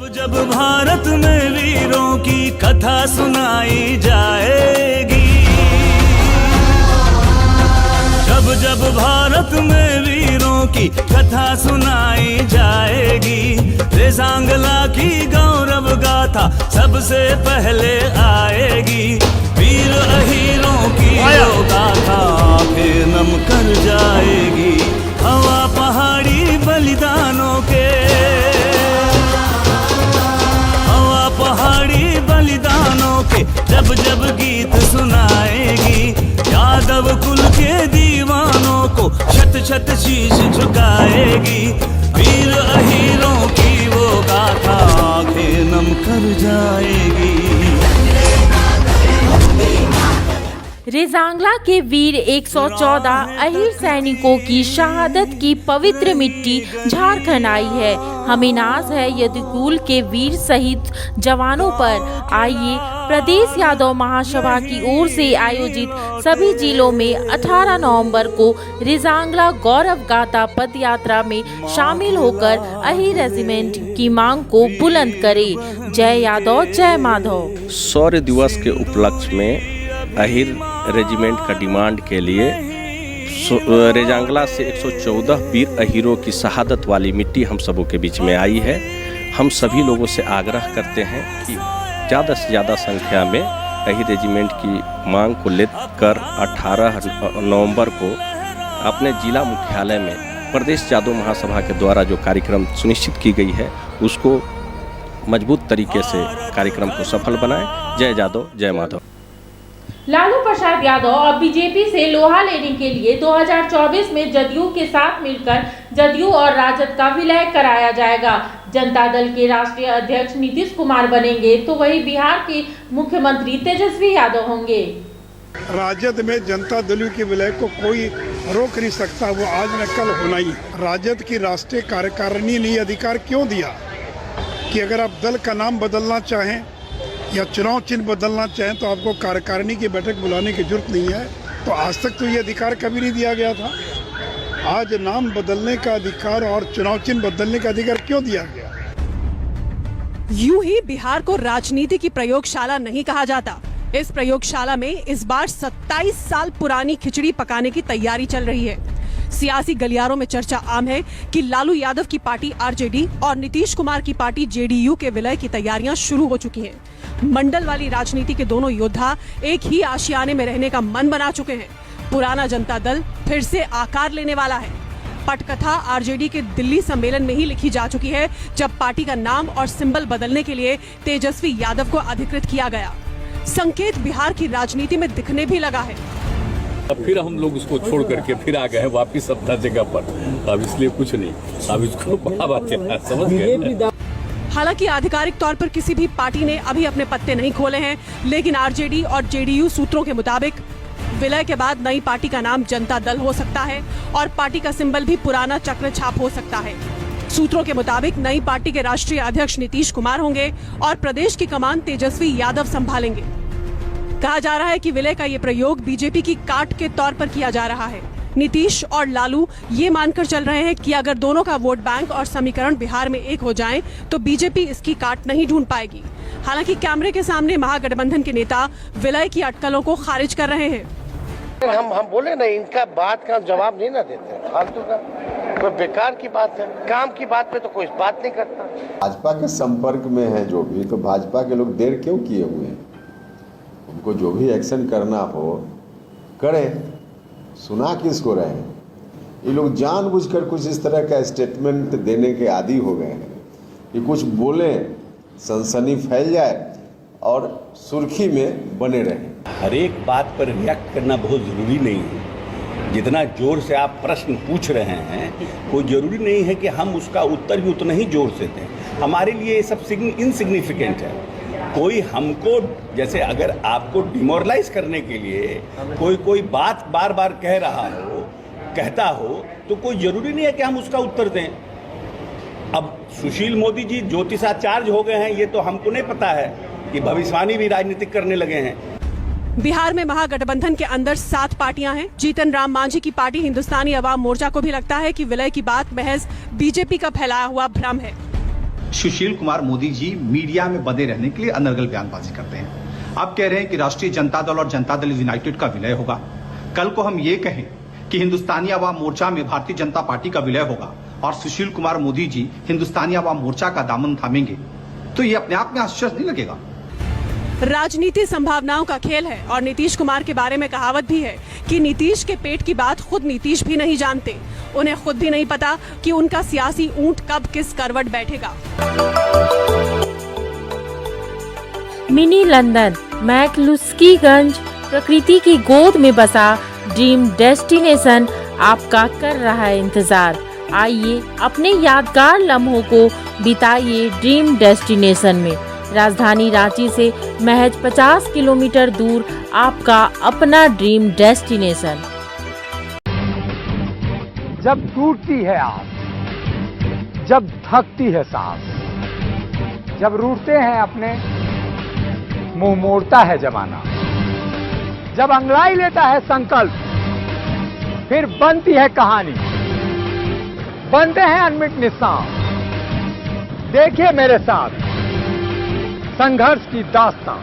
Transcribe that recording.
जब जब भारत में वीरों की कथा सुनाई जाएगी, जब जब भारत में वीरों की कथा सुनाई जाएगी, रेजांगला की गौरव गाथा सबसे पहले आएगी। वीर अहीरों की वो गाथा फिर नम कर जाएगी। हवा पहाड़ी बलिदानों के, हवा पहाड़ी बलिदानों के जब जब गीत सुनाएगी, यादव कुल के दीवानों को शत शत शीश झुकाएगी। वीर अहीरों की वो गाथा आंखें नम कर जाएगी। रेजांगला के वीर 114 अहीर सैनिकों की शहादत की पवित्र मिट्टी झारखंड आई है। हमें नाज है यदुकुल के वीर शहीद जवानों पर। आइए प्रदेश यादव महासभा की ओर से आयोजित सभी जिलों में 18 नवंबर को रेजांगला गौरव गाथा पद यात्रा में शामिल होकर अहीर रेजिमेंट की मांग को बुलंद करें। जय यादव जय माधव। शौर्य दिवस के उपलक्ष्य में अहीर रेजिमेंट का डिमांड के लिए रेजांगला से 114 वीर अहीरों की शहादत वाली मिट्टी हम सबों के बीच में आई है। हम सभी लोगों से आग्रह करते हैं कि ज़्यादा से ज़्यादा संख्या में अहीर रेजिमेंट की मांग को लेकर 18 नवंबर को अपने जिला मुख्यालय में प्रदेश यादव महासभा के द्वारा जो कार्यक्रम सुनिश्चित की गई है उसको मजबूत तरीके से कार्यक्रम को सफल बनाएं। जय यादव जय माधव। लालू प्रसाद यादव अब बीजेपी से लोहा लेने के लिए 2024 में जदयू के साथ मिलकर जदयू और राजद का विलय कराया जाएगा। जनता दल के राष्ट्रीय अध्यक्ष नीतीश कुमार बनेंगे तो वही बिहार के मुख्यमंत्री तेजस्वी यादव होंगे। राजद में जनता दल के विलय को कोई रोक नहीं सकता, वो आज न कल होना ही। राजद की राष्ट्रीय कार्यकारिणी ने अधिकार क्यों दिया कि अगर आप दल का नाम बदलना चाहें या चुनाव चिन्ह बदलना चाहें तो आपको कार्यकारिणी की बैठक बुलाने की जरूरत नहीं है। तो आज तक तो ये अधिकार कभी नहीं दिया गया था। आज नाम बदलने का अधिकार और चुनाव चिन्ह बदलने का अधिकार क्यों दिया गया? यूं ही बिहार को राजनीति की प्रयोगशाला नहीं कहा जाता। इस प्रयोगशाला में इस बार 27 साल पुरानी खिचड़ी पकाने की तैयारी चल रही है। सियासी गलियारों में चर्चा आम है कि लालू यादव की पार्टी आरजेडी और नीतीश कुमार की पार्टी जेडीयू के विलय की तैयारियां शुरू हो चुकी हैं। मंडल वाली राजनीति के दोनों योद्धा एक ही आशियाने में रहने का मन बना चुके हैं। पुराना जनता दल फिर से आकार लेने वाला है। पटकथा आरजेडी के दिल्ली सम्मेलन में ही लिखी जा चुकी है, जब पार्टी का नाम और सिंबल बदलने के लिए तेजस्वी यादव को अधिकृत किया गया। संकेत बिहार की राजनीति में दिखने भी लगा है। अब फिर हम लोग उसको छोड़ करके फिर आ गए वापिस अपना जगह पर। अब इसलिए कुछ नहीं, अब इसको समझ गए। हालांकि आधिकारिक तौर पर किसी भी पार्टी ने अभी अपने पत्ते नहीं खोले हैं, लेकिन आरजेडी और जेडीयू सूत्रों के मुताबिक विलय के बाद नई पार्टी का नाम जनता दल हो सकता है और पार्टी का सिंबल भी पुराना चक्र छाप हो सकता है। सूत्रों के मुताबिक नई पार्टी के राष्ट्रीय अध्यक्ष नीतीश कुमार होंगे और प्रदेश की कमान तेजस्वी यादव संभालेंगे। कहा जा रहा है कि विलय का ये प्रयोग बीजेपी की काट के तौर पर किया जा रहा है। नीतीश और लालू ये मानकर चल रहे हैं कि अगर दोनों का वोट बैंक और समीकरण बिहार में एक हो जाएं, तो बीजेपी इसकी काट नहीं ढूंढ पाएगी। हालांकि कैमरे के सामने महागठबंधन के नेता विलय की अटकलों को खारिज कर रहे हैं। हम बोले ना, इनका बात का जवाब नहीं ना देते, फालतू का कोई बेकार की बात है। काम की बात पे तो कोई बात नहीं करता। भाजपा के संपर्क में है जो भी, तो भाजपा के लोग देर क्यों किए हुए हैं? उनको जो भी एक्शन करना हो करें। सुना किसको रहे हैं? ये लोग जानबूझकर कुछ इस तरह का स्टेटमेंट देने के आदी हो गए हैं कि कुछ बोले, सनसनी फैल जाए और सुर्खी में बने रहें। हर एक बात पर रिएक्ट करना बहुत ज़रूरी नहीं है। जितना जोर से आप प्रश्न पूछ रहे हैं, कोई ज़रूरी नहीं है कि हम उसका उत्तर भी उतना ही जोर से दें। हमारे लिए ये सब इनसिग्निफिकेंट है। कोई हमको, जैसे अगर आपको डिमोरलाइज करने के लिए कोई बात बार बार कह रहा हो, कहता हो, तो कोई ज़रूरी नहीं है कि हम उसका उत्तर दें। अब सुशील मोदी जी ज्योतिषाचार्य हो गए हैं, ये तो हमको नहीं पता है कि भविष्यवाणी भी राजनीतिक करने लगे हैं। बिहार में महागठबंधन के अंदर 7 पार्टियां हैं। जीतन राम मांझी की पार्टी हिंदुस्तानी अवाम मोर्चा को भी लगता है कि विलय की बात महज बीजेपी का फैलाया हुआ भ्रम है। सुशील कुमार मोदी जी मीडिया में बने रहने के लिए अनर्गल बयानबाजी करते हैं। आप कह रहे हैं कि राष्ट्रीय जनता दल और जनता दल यूनाइटेड का विलय होगा। कल को हम ये कहें कि हिंदुस्तानी अवाम मोर्चा में भारतीय जनता पार्टी का विलय होगा और सुशील कुमार मोदी जी हिंदुस्तानी अवाम मोर्चा का दामन थामेंगे, तो ये अपने आप में आश्चर्य नहीं लगेगा? राजनीति संभावनाओं का खेल है और नीतीश कुमार के बारे में कहावत भी है कि नीतीश के पेट की बात खुद नीतीश भी नहीं जानते। उन्हें खुद भी नहीं पता कि उनका सियासी ऊंट कब किस करवट बैठेगा। मिनी लंदन, मैक्लुस्कीगंज, प्रकृति की गोद में बसा ड्रीम डेस्टिनेशन आपका कर रहा है इंतजार। आइए अपने यादगार लम्हों को बिताइए ड्रीम डेस्टिनेशन में। राजधानी रांची से महज 50 किलोमीटर दूर आपका अपना ड्रीम डेस्टिनेशन। जब टूटती है आस, जब थकती है सांस, जब रूठते हैं अपने, मुंह मोड़ता है जमाना, जब अंगड़ाई लेता है संकल्प, फिर बनती है कहानी, बनते हैं अनमिट निशान। देखिए मेरे साथ संघर्ष की दास्तां।